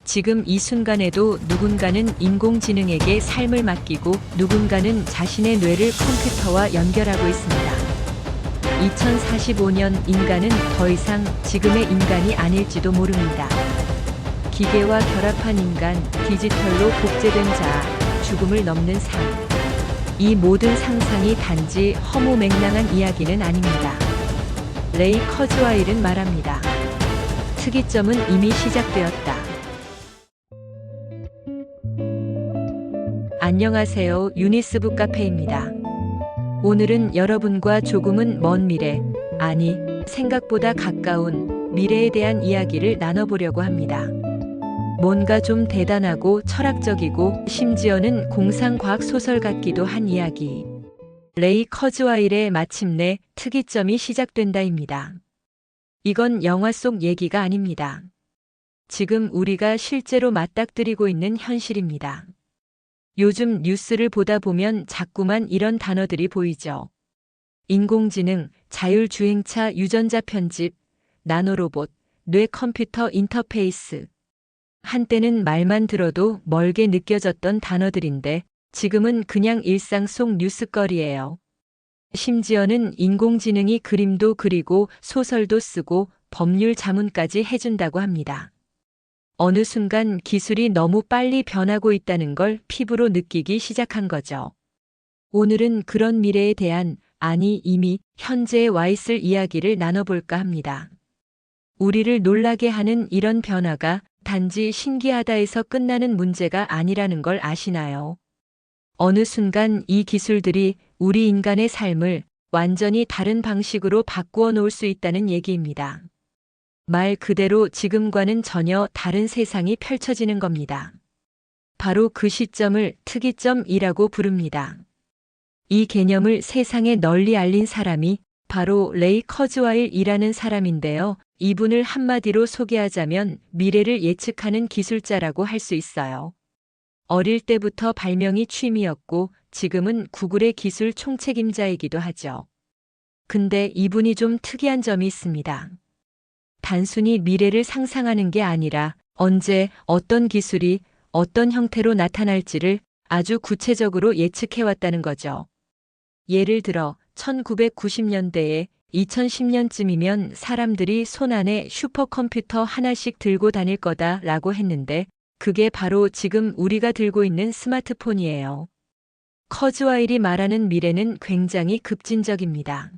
지금 이 순간에도 누군가는 인공지능에게 삶을 맡기고 누군가는 자신의 뇌를 컴퓨터와 연결하고 있습니다. 2045년 인간은 더 이상 지금의 인간이 아닐지도 모릅니다. 기계와 결합한 인간, 디지털로 복제된 자아, 죽음을 넘는 삶. 이 모든 상상이 단지 허무맹랑한 이야기는 아닙니다. 레이 커즈와일은 말합니다. 특이점은 이미 시작되었다. 안녕하세요. 유니스북 카페입니다. 오늘은 여러분과 조금은 먼 미래, 아니, 생각보다 가까운 미래에 대한 이야기를 나눠보려고 합니다. 뭔가 좀 대단하고 철학적이고 심지어는 공상과학 소설 같기도 한 이야기. 레이 커즈와일의 마침내 특이점이 시작된다입니다. 이건 영화 속 얘기가 아닙니다. 지금 우리가 실제로 맞닥뜨리고 있는 현실입니다. 요즘 뉴스를 보다 보면 자꾸만 이런 단어들이 보이죠. 인공지능, 자율주행차 유전자 편집, 나노로봇, 뇌컴퓨터 인터페이스. 한때는 말만 들어도 멀게 느껴졌던 단어들인데 지금은 그냥 일상 속 뉴스거리예요. 심지어는 인공지능이 그림도 그리고 소설도 쓰고 법률 자문까지 해준다고 합니다. 어느 순간 기술이 너무 빨리 변하고 있다는 걸 피부로 느끼기 시작한 거죠. 오늘은 그런 미래에 대한, 아니 이미 현재에 와 있을 이야기를 나눠볼까 합니다. 우리를 놀라게 하는 이런 변화가 단지 신기하다에서 끝나는 문제가 아니라는 걸 아시나요? 어느 순간 이 기술들이 우리 인간의 삶을 완전히 다른 방식으로 바꾸어 놓을 수 있다는 얘기입니다. 말 그대로 지금과는 전혀 다른 세상이 펼쳐지는 겁니다. 바로 그 시점을 특이점이라고 부릅니다. 이 개념을 세상에 널리 알린 사람이 바로 레이 커즈와일이라는 사람인데요. 이분을 한마디로 소개하자면 미래를 예측하는 기술자라고 할 수 있어요. 어릴 때부터 발명이 취미였고 지금은 구글의 기술 총책임자이기도 하죠. 근데 이분이 좀 특이한 점이 있습니다. 단순히 미래를 상상하는 게 아니라 언제 어떤 기술이 어떤 형태로 나타날지를 아주 구체적으로 예측해왔다는 거죠. 예를 들어 1990년대에 2010년쯤이면 사람들이 손안에 슈퍼컴퓨터 하나씩 들고 다닐 거다라고 했는데 그게 바로 지금 우리가 들고 있는 스마트폰이에요. 커즈와일이 말하는 미래는 굉장히 급진적입니다.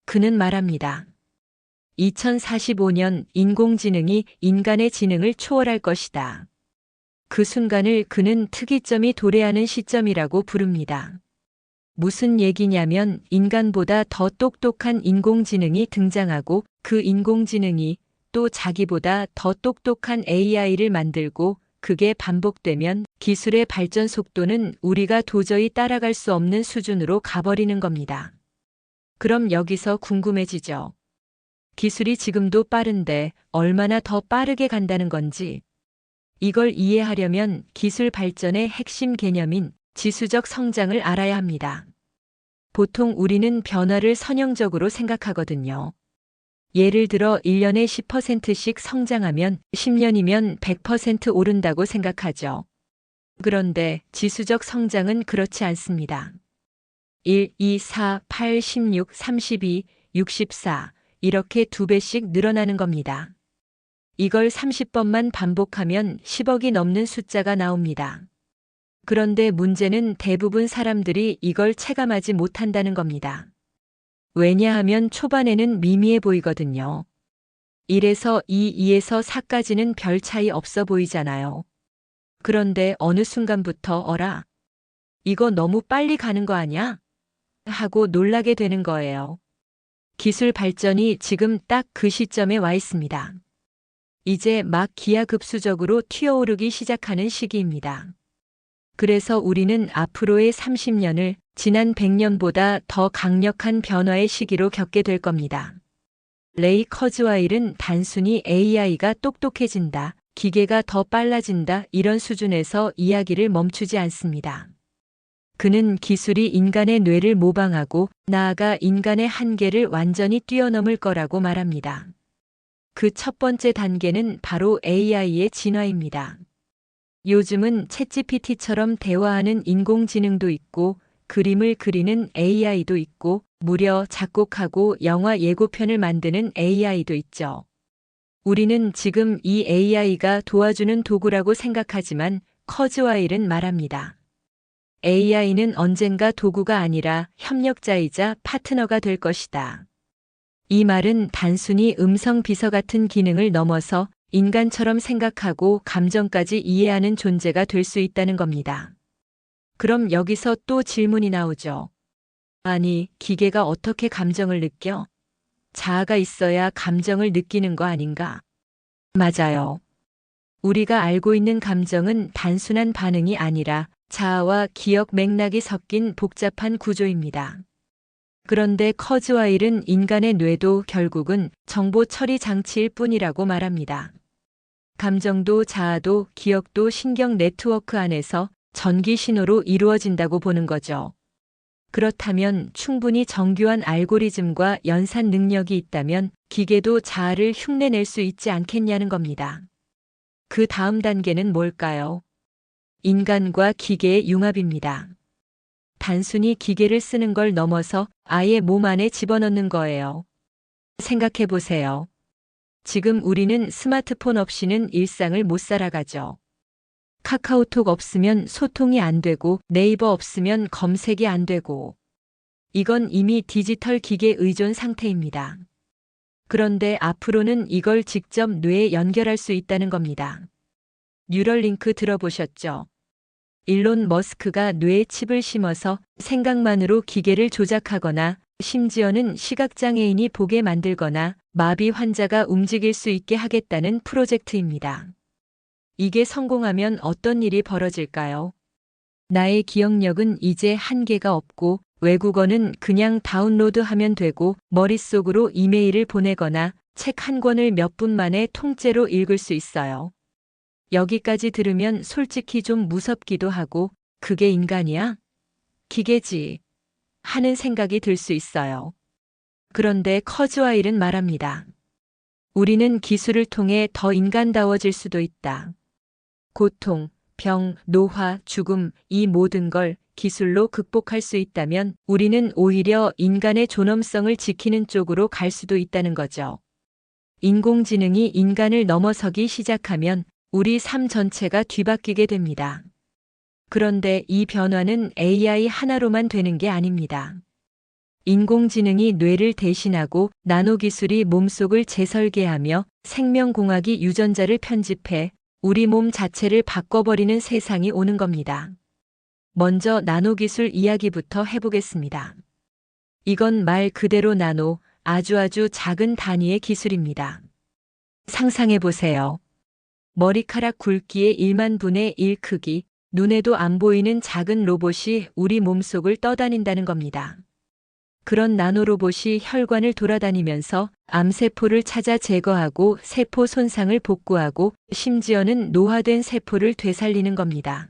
그는 말합니다. 2045년 인공지능이 인간의 지능을 초월할 것이다. 그 순간을 그는 특이점이 도래하는 시점이라고 부릅니다. 무슨 얘기냐면 인간보다 더 똑똑한 인공지능이 등장하고 그 인공지능이 또 자기보다 더 똑똑한 AI를 만들고 그게 반복되면 기술의 발전 속도는 우리가 도저히 따라갈 수 없는 수준으로 가버리는 겁니다. 그럼 여기서 궁금해지죠. 기술이 지금도 빠른데 얼마나 더 빠르게 간다는 건지. 이걸 이해하려면 기술 발전의 핵심 개념인 지수적 성장을 알아야 합니다. 보통 우리는 변화를 선형적으로 생각하거든요. 예를 들어 1년에 10%씩 성장하면 10년이면 100% 오른다고 생각하죠. 그런데 지수적 성장은 그렇지 않습니다. 1, 2, 4, 8, 16, 32, 64 이렇게 2배씩 늘어나는 겁니다. 이걸 30번만 반복하면 10억이 넘는 숫자가 나옵니다. 그런데 문제는 대부분 사람들이 이걸 체감하지 못한다는 겁니다. 왜냐하면 초반에는 미미해 보이거든요. 1에서 2, 2에서 4까지는 별 차이 없어 보이잖아요. 그런데 어느 순간부터 어라? 이거 너무 빨리 가는 거 아니야? 하고 놀라게 되는 거예요. 기술 발전이 지금 딱 그 시점에 와 있습니다. 이제 막 기하급수적으로 튀어오르기 시작하는 시기입니다. 그래서 우리는 앞으로의 30년을 지난 100년보다 더 강력한 변화의 시기로 겪게 될 겁니다. 레이 커즈와일은 단순히 AI가 똑똑해진다, 기계가 더 빨라진다 이런 수준에서 이야기를 멈추지 않습니다. 그는 기술이 인간의 뇌를 모방하고 나아가 인간의 한계를 완전히 뛰어넘을 거라고 말합니다. 그 첫 번째 단계는 바로 AI의 진화입니다. 요즘은 챗GPT처럼 대화하는 인공지능도 있고, 그림을 그리는 AI도 있고, 무려 작곡하고 영화 예고편을 만드는 AI도 있죠. 우리는 지금 이 AI가 도와주는 도구라고 생각하지만 커즈와일은 말합니다. AI는 언젠가 도구가 아니라 협력자이자 파트너가 될 것이다. 이 말은 단순히 음성 비서 같은 기능을 넘어서 인간처럼 생각하고 감정까지 이해하는 존재가 될 수 있다는 겁니다. 그럼 여기서 또 질문이 나오죠. 아니, 기계가 어떻게 감정을 느껴? 자아가 있어야 감정을 느끼는 거 아닌가? 맞아요. 우리가 알고 있는 감정은 단순한 반응이 아니라 자아와 기억 맥락이 섞인 복잡한 구조입니다. 그런데 커즈와일은 인간의 뇌도 결국은 정보 처리 장치일 뿐이라고 말합니다. 감정도 자아도 기억도 신경 네트워크 안에서 전기 신호로 이루어진다고 보는 거죠. 그렇다면 충분히 정교한 알고리즘과 연산 능력이 있다면 기계도 자아를 흉내낼 수 있지 않겠냐는 겁니다. 그 다음 단계는 뭘까요? 인간과 기계의 융합입니다. 단순히 기계를 쓰는 걸 넘어서 아예 몸 안에 집어넣는 거예요. 생각해 보세요. 지금 우리는 스마트폰 없이는 일상을 못 살아가죠. 카카오톡 없으면 소통이 안 되고 네이버 없으면 검색이 안 되고. 이건 이미 디지털 기계 의존 상태입니다. 그런데 앞으로는 이걸 직접 뇌에 연결할 수 있다는 겁니다. 뉴럴링크 들어보셨죠? 일론 머스크가 뇌에 칩을 심어서 생각만으로 기계를 조작하거나 심지어는 시각장애인이 보게 만들거나 마비 환자가 움직일 수 있게 하겠다는 프로젝트입니다. 이게 성공하면 어떤 일이 벌어질까요? 나의 기억력은 이제 한계가 없고 외국어는 그냥 다운로드하면 되고 머릿속으로 이메일을 보내거나 책 한 권을 몇 분 만에 통째로 읽을 수 있어요. 여기까지 들으면 솔직히 좀 무섭기도 하고 그게 인간이야? 기계지. 하는 생각이 들 수 있어요. 그런데 커즈와일은 말합니다. 우리는 기술을 통해 더 인간다워질 수도 있다. 고통, 병, 노화, 죽음, 이 모든 걸 기술로 극복할 수 있다면 우리는 오히려 인간의 존엄성을 지키는 쪽으로 갈 수도 있다는 거죠. 인공지능이 인간을 넘어서기 시작하면 우리 삶 전체가 뒤바뀌게 됩니다. 그런데 이 변화는 AI 하나로만 되는 게 아닙니다. 인공지능이 뇌를 대신하고 나노기술이 몸속을 재설계하며 생명공학이 유전자를 편집해 우리 몸 자체를 바꿔버리는 세상이 오는 겁니다. 먼저 나노기술 이야기부터 해보겠습니다. 이건 말 그대로 나노, 아주 작은 단위의 기술입니다. 상상해보세요. 머리카락 굵기의 1만 분의 1 크기, 눈에도 안 보이는 작은 로봇이 우리 몸속을 떠다닌다는 겁니다. 그런 나노로봇이 혈관을 돌아다니면서 암세포를 찾아 제거하고 세포 손상을 복구하고 심지어는 노화된 세포를 되살리는 겁니다.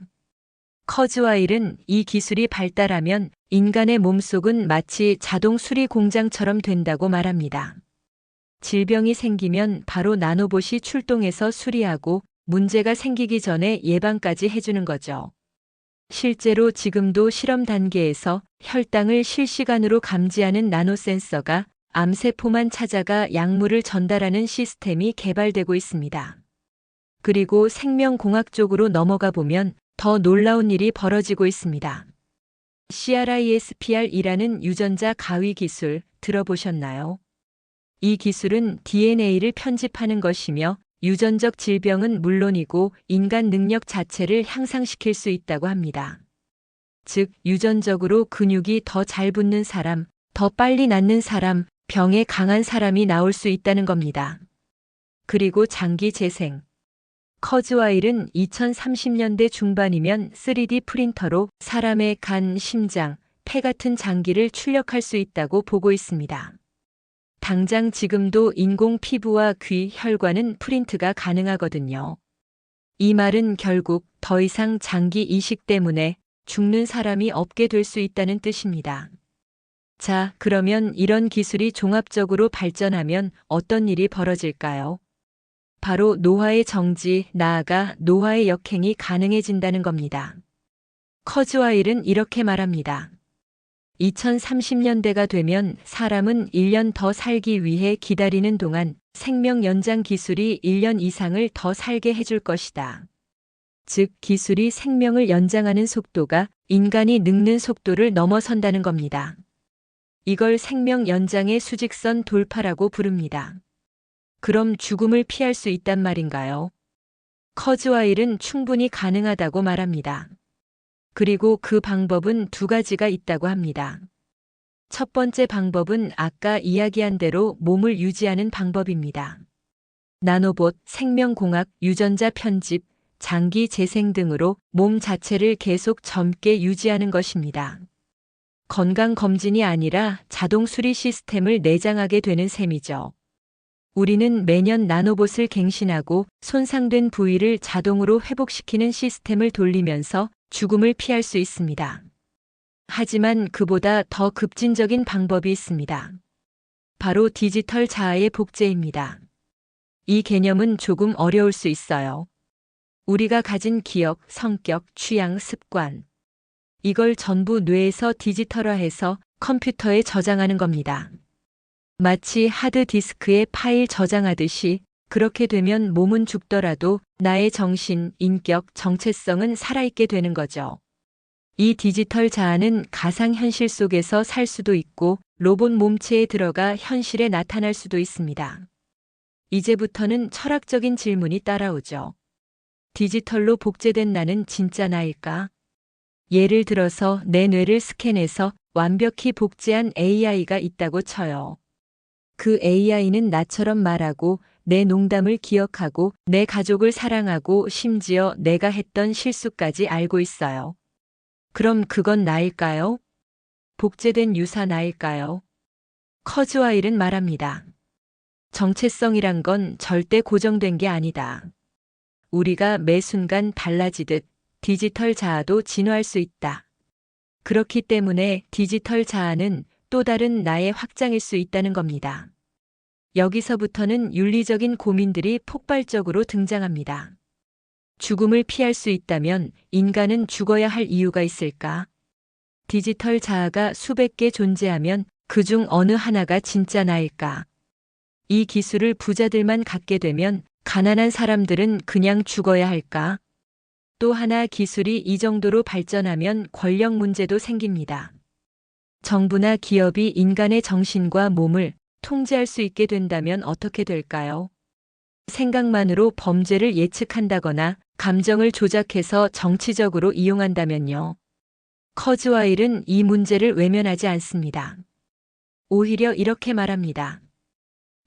커즈와일은 이 기술이 발달하면 인간의 몸속은 마치 자동 수리 공장처럼 된다고 말합니다. 질병이 생기면 바로 나노봇이 출동해서 수리하고 문제가 생기기 전에 예방까지 해주는 거죠. 실제로 지금도 실험 단계에서 혈당을 실시간으로 감지하는 나노센서가 암세포만 찾아가 약물을 전달하는 시스템이 개발되고 있습니다. 그리고 생명공학 쪽으로 넘어가 보면 더 놀라운 일이 벌어지고 있습니다. CRISPR이라는 유전자 가위 기술 들어보셨나요? 이 기술은 DNA를 편집하는 것이며 유전적 질병은 물론이고 인간 능력 자체를 향상시킬 수 있다고 합니다. 즉, 유전적으로 근육이 더 잘 붙는 사람, 더 빨리 낫는 사람, 병에 강한 사람이 나올 수 있다는 겁니다. 그리고 장기 재생. 커즈와일은 2030년대 중반이면 3D 프린터로 사람의 간, 심장, 폐 같은 장기를 출력할 수 있다고 보고 있습니다. 당장 지금도 인공 피부와 귀, 혈관은 프린트가 가능하거든요. 이 말은 결국 더 이상 장기 이식 때문에 죽는 사람이 없게 될 수 있다는 뜻입니다. 자, 그러면 이런 기술이 종합적으로 발전하면 어떤 일이 벌어질까요? 바로 노화의 정지, 나아가 노화의 역행이 가능해진다는 겁니다. 커즈와일은 이렇게 말합니다. 2030년대가 되면 사람은 1년 더 살기 위해 기다리는 동안 생명 연장 기술이 1년 이상을 더 살게 해줄 것이다. 즉, 기술이 생명을 연장하는 속도가 인간이 늙는 속도를 넘어선다는 겁니다. 이걸 생명 연장의 수직선 돌파라고 부릅니다. 그럼 죽음을 피할 수 있단 말인가요? 커즈와일은 충분히 가능하다고 말합니다. 그리고 그 방법은 두 가지가 있다고 합니다. 첫 번째 방법은 아까 이야기한 대로 몸을 유지하는 방법입니다. 나노봇, 생명공학, 유전자 편집, 장기 재생 등으로 몸 자체를 계속 젊게 유지하는 것입니다. 건강검진이 아니라 자동 수리 시스템을 내장하게 되는 셈이죠. 우리는 매년 나노봇을 갱신하고 손상된 부위를 자동으로 회복시키는 시스템을 돌리면서 죽음을 피할 수 있습니다. 하지만 그보다 더 급진적인 방법이 있습니다. 바로 디지털 자아의 복제입니다. 이 개념은 조금 어려울 수 있어요. 우리가 가진 기억, 성격, 취향, 습관. 이걸 전부 뇌에서 디지털화해서 컴퓨터에 저장하는 겁니다. 마치 하드디스크에 파일 저장하듯이 그렇게 되면 몸은 죽더라도 나의 정신, 인격, 정체성은 살아있게 되는 거죠. 이 디지털 자아는 가상현실 속에서 살 수도 있고 로봇 몸체에 들어가 현실에 나타날 수도 있습니다. 이제부터는 철학적인 질문이 따라오죠. 디지털로 복제된 나는 진짜 나일까? 예를 들어서 내 뇌를 스캔해서 완벽히 복제한 AI가 있다고 쳐요. 그 AI는 나처럼 말하고 내 농담을 기억하고 내 가족을 사랑하고 심지어 내가 했던 실수까지 알고 있어요. 그럼 그건 나일까요? 복제된 유사 나일까요? 커즈와일은 말합니다. 정체성이란 건 절대 고정된 게 아니다. 우리가 매 순간 달라지듯 디지털 자아도 진화할 수 있다. 그렇기 때문에 디지털 자아는 또 다른 나의 확장일 수 있다는 겁니다. 여기서부터는 윤리적인 고민들이 폭발적으로 등장합니다. 죽음을 피할 수 있다면 인간은 죽어야 할 이유가 있을까? 디지털 자아가 수백 개 존재하면 그중 어느 하나가 진짜 나일까? 이 기술을 부자들만 갖게 되면 가난한 사람들은 그냥 죽어야 할까? 또 하나 기술이 이 정도로 발전하면 권력 문제도 생깁니다. 정부나 기업이 인간의 정신과 몸을 통제할 수 있게 된다면 어떻게 될까요? 생각만으로 범죄를 예측한다거나 감정을 조작해서 정치적으로 이용한다면요. 커즈와일은 이 문제를 외면하지 않습니다. 오히려 이렇게 말합니다.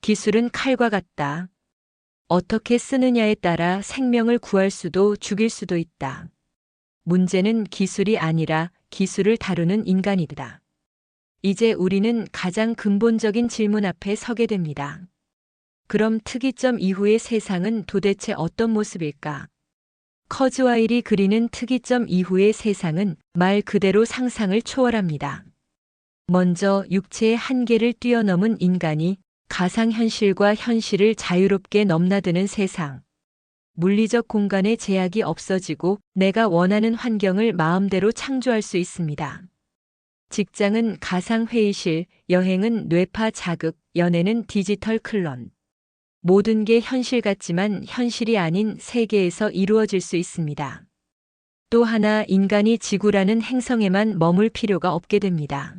기술은 칼과 같다. 어떻게 쓰느냐에 따라 생명을 구할 수도 죽일 수도 있다. 문제는 기술이 아니라 기술을 다루는 인간이다. 이제 우리는 가장 근본적인 질문 앞에 서게 됩니다. 그럼 특이점 이후의 세상은 도대체 어떤 모습일까? 커즈와일이 그리는 특이점 이후의 세상은 말 그대로 상상을 초월합니다. 먼저 육체의 한계를 뛰어넘은 인간이 가상현실과 현실을 자유롭게 넘나드는 세상. 물리적 공간의 제약이 없어지고 내가 원하는 환경을 마음대로 창조할 수 있습니다. 직장은 가상회의실, 여행은 뇌파 자극, 연애는 디지털 클론. 모든 게 현실 같지만 현실이 아닌 세계에서 이루어질 수 있습니다. 또 하나 인간이 지구라는 행성에만 머물 필요가 없게 됩니다.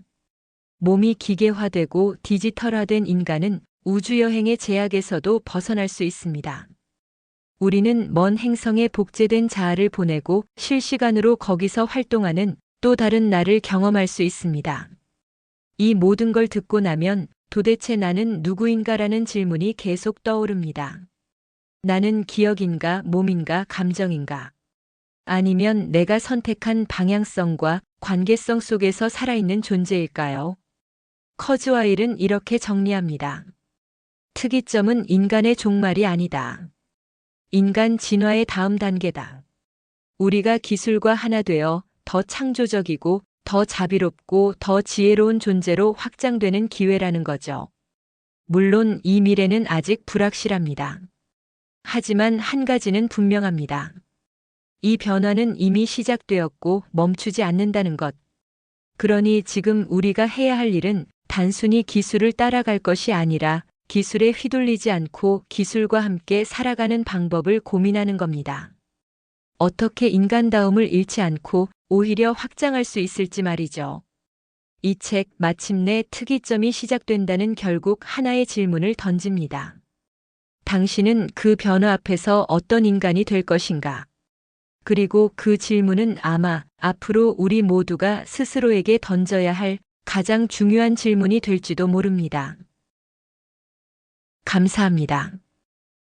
몸이 기계화되고 디지털화된 인간은 우주여행의 제약에서도 벗어날 수 있습니다. 우리는 먼 행성에 복제된 자아를 보내고 실시간으로 거기서 활동하는 또 다른 나를 경험할 수 있습니다. 이 모든 걸 듣고 나면 도대체 나는 누구인가라는 질문이 계속 떠오릅니다. 나는 기억인가, 몸인가, 감정인가? 아니면 내가 선택한 방향성과 관계성 속에서 살아있는 존재일까요? 커즈와일은 이렇게 정리합니다. 특이점은 인간의 종말이 아니다. 인간 진화의 다음 단계다. 우리가 기술과 하나 되어 더 창조적이고 더 자비롭고 더 지혜로운 존재로 확장되는 기회라는 거죠. 물론 이 미래는 아직 불확실합니다. 하지만 한 가지는 분명합니다. 이 변화는 이미 시작되었고 멈추지 않는다는 것. 그러니 지금 우리가 해야 할 일은 단순히 기술을 따라갈 것이 아니라 기술에 휘둘리지 않고 기술과 함께 살아가는 방법을 고민하는 겁니다. 어떻게 인간다움을 잃지 않고 오히려 확장할 수 있을지 말이죠. 이 책 마침내 특이점이 시작된다는 결국 하나의 질문을 던집니다. 당신은 그 변화 앞에서 어떤 인간이 될 것인가? 그리고 그 질문은 아마 앞으로 우리 모두가 스스로에게 던져야 할 가장 중요한 질문이 될지도 모릅니다. 감사합니다.